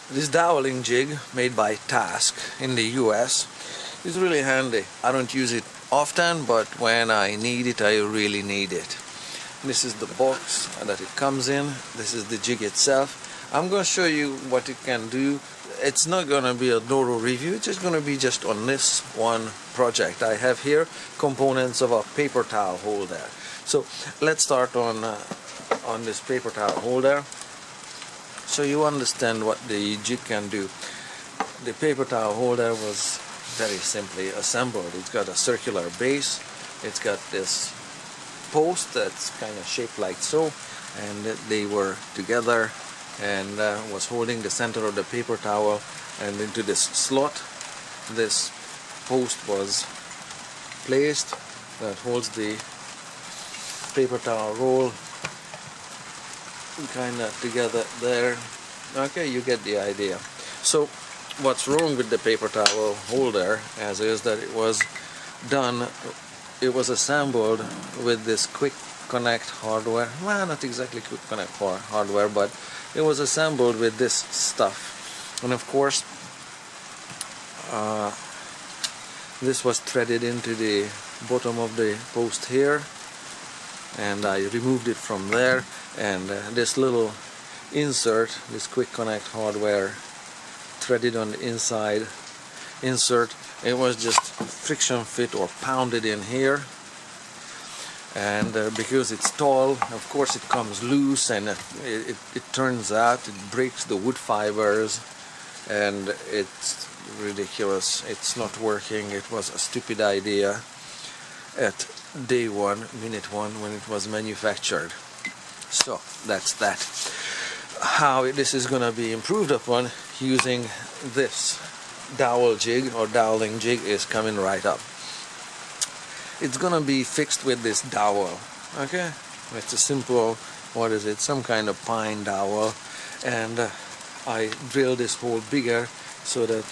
This doweling jig made by Task in the US is really handy. I don't use it often, but when I need it, I really need it. This is the box that it comes in. This is the jig itself. I'm going to show you what it can do. It's not going to be a thorough review, it's just going to be just on this one project. I have here components of a paper towel holder. So let's start on this paper towel holder, so you understand what the jig can do. The paper towel holder was very simply assembled. It's got a circular base, it's got this post that's kind of shaped like so, and they were together and was holding the center of the paper towel, and into this slot this post was placed that holds the paper towel roll kind of together there. Okay, you get the idea. So what's wrong with the paper towel holder as is that it was assembled with this quick connect hardware. Well, not exactly quick connect hardware, but it was assembled with this stuff, and of course this was threaded into the bottom of the post here, and I removed it from there, and this little insert, this quick connect hardware threaded on the inside insert, it was just friction fit or pounded in here, and because it's tall, of course it comes loose, and it turns out it breaks the wood fibers, and it's ridiculous. It's not working. It was a stupid idea at day one, minute one, when it was manufactured. So that's that. How this is going to be improved upon using this dowel jig or doweling jig is coming right up. It's going to be fixed with this dowel. Okay, it's a simple, what is it, some kind of pine dowel, and I drilled this hole bigger so that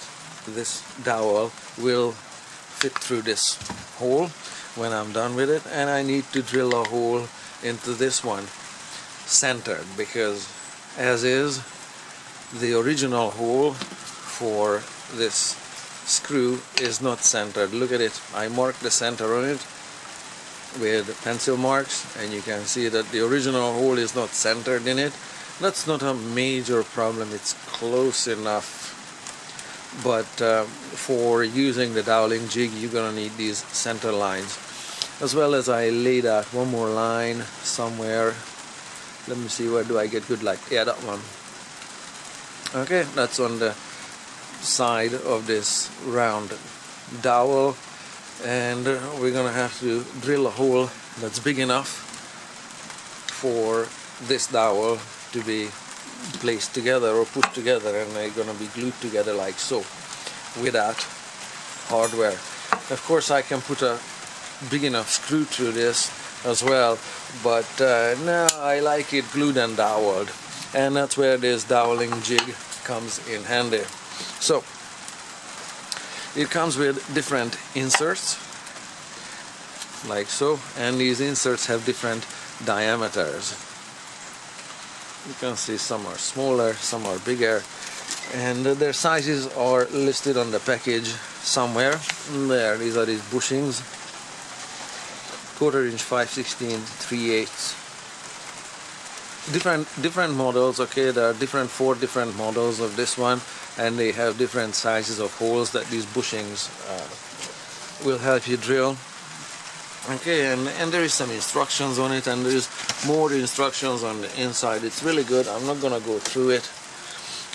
this dowel will fit through this hole when I'm done with it, and I need to drill a hole into this one centered, because as is, the original hole for this screw is not centered. Look at it. I marked the center on it with pencil marks, and you can see that the original hole is not centered in it. That's not a major problem, it's close enough, but for using the doweling jig you're gonna need these center lines, as well as I laid out one more line somewhere. Let me see, where do I get good light? Yeah, that one. Okay, that's on the side of this round dowel, and we're gonna have to drill a hole that's big enough for this dowel to be placed together or put together, and they're gonna be glued together like so without hardware. Of course I can put a big enough screw through this as well, but no, I like it glued and doweled, and that's where this doweling jig comes in handy. So it comes with different inserts like so, and these inserts have different diameters. You can see some are smaller, some are bigger, and their sizes are listed on the package somewhere. There, these are these bushings: 1/4 inch, 5/16, 3/8. Different models. Okay, there are 4 different models of this one, and they have different sizes of holes that these bushings will help you drill. Okay, and there is some instructions on it, and there is more instructions on the inside. It's really good. I'm not gonna go through it,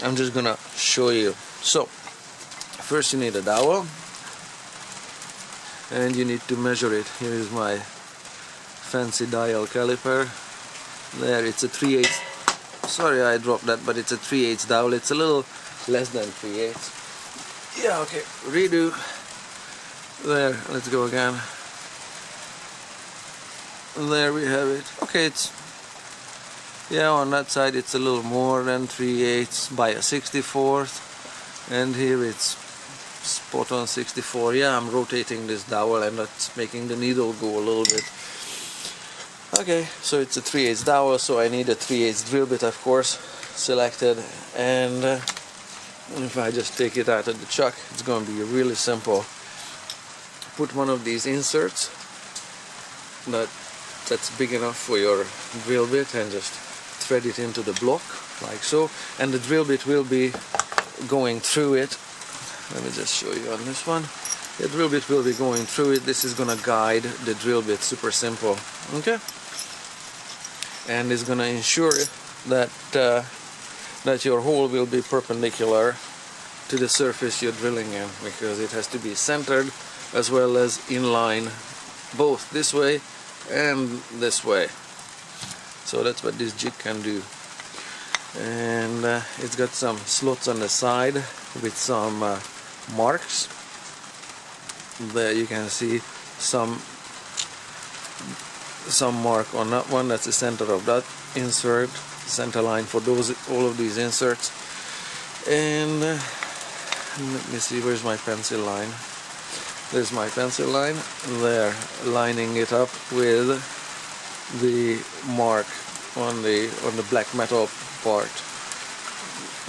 I'm just gonna show you. So first you need a dowel, and you need to measure it. Here is my fancy dial caliper. There, it's a 3/8. Sorry I dropped that, but it's a 3/8 dowel. It's a little less than 3/8. Yeah, okay, redo. There, let's go again. There we have it. Okay, it's, yeah, on that side it's a little more than 3/8 by a 64th, and here it's spot on 64. Yeah, I'm rotating this dowel, and that's making the needle go a little bit. Okay, so it's a 3/8 dowel, so I need a 3/8 drill bit, of course, selected, and if I just take it out of the chuck, it's going to be really simple. Put one of these inserts that's big enough for your drill bit and just thread it into the block like so, and the drill bit will be going through it. Let me just show you on this one. The drill bit will be going through it. This is going to guide the drill bit, super simple, okay? And it's going to ensure that that your hole will be perpendicular to the surface you're drilling in, because it has to be centered as well as in line, both this way and this way. So that's what this jig can do. And it's got some slots on the side with some marks. There you can see some mark on that one. That's the center of that insert, center line for all of these inserts. And let me see, where's my pencil line? There's my pencil line there, lining it up with the mark on the black metal part.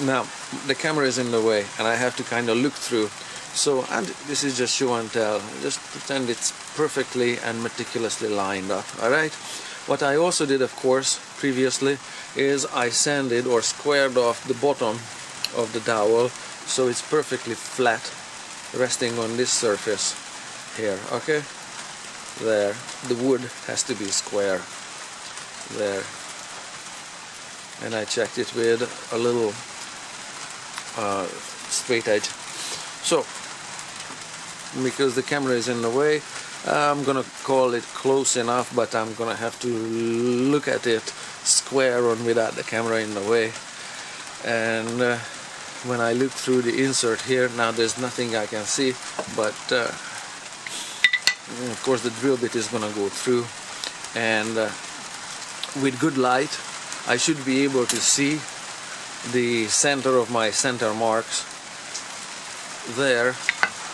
Now the camera is in the way and I have to kind of look through, so this is just show and tell. Just pretend it's perfectly and meticulously lined up. Alright, what I also did, of course, previously is I sanded or squared off the bottom of the dowel so it's perfectly flat, resting on this surface here. Okay, there, the wood has to be square there, and I checked it with a little straight edge. So because the camera is in the way, I'm gonna call it close enough, but I'm gonna have to look at it square on without the camera in the way. And when I look through the insert here, now there's nothing I can see, but of course the drill bit is gonna go through, and with good light I should be able to see the center of my center marks there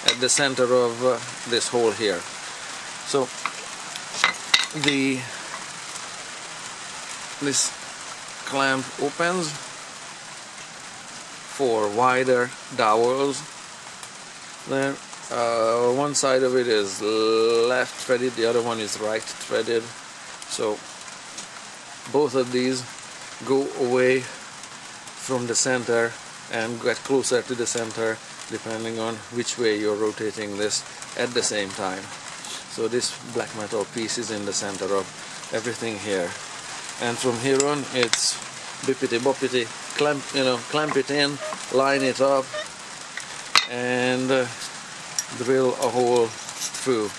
at the center of this hole here. So this clamp opens for wider dowels there. One side of it is left threaded, the other one is right threaded. So both of these go away from the center and get closer to the center depending on which way you're rotating this at the same time. So this black metal piece is in the center of everything here, and from here on it's bippity boppity, clamp it in, line it up, and drill a hole through.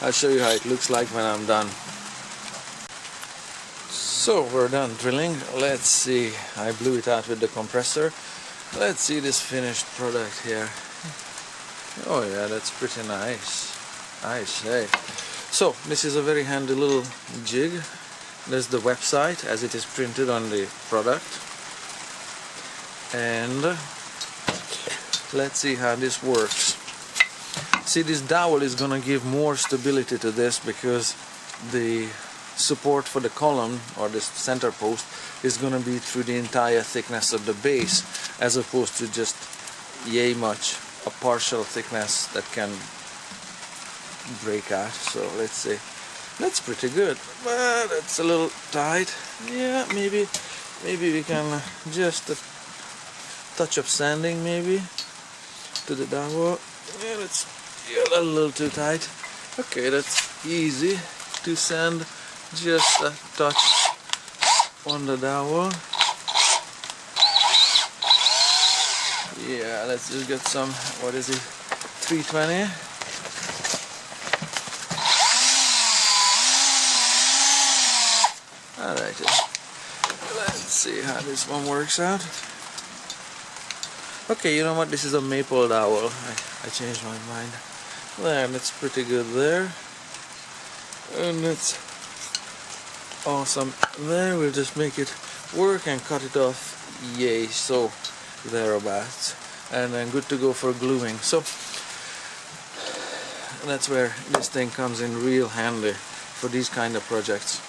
I'll show you how it looks like when I'm done. So we're done drilling. Let's see, I blew it out with the compressor. Let's see this finished product here. Oh yeah, that's pretty nice, I say. So this is a very handy little jig. There's the website as it is printed on the product, and let's see how this works. See, this dowel is gonna give more stability to this because the support for the column or the center post is going to be through the entire thickness of the base, as opposed to just yay much a partial thickness that can break out. So let's see, that's pretty good, but it's a little tight. Yeah, maybe we can just a touch of sanding maybe to the dowel. Yeah, that's a little too tight. Okay, that's easy to sand. Just a touch on the dowel. Yeah, let's just get some, what is it, 320. Alright, let's see how this one works out. Okay, you know what, this is a maple dowel. I changed my mind. There, that's pretty good there. And it's awesome there. We'll just make it work and cut it off, yay, so thereabouts, and then good to go for gluing. So that's where this thing comes in real handy for these kind of projects.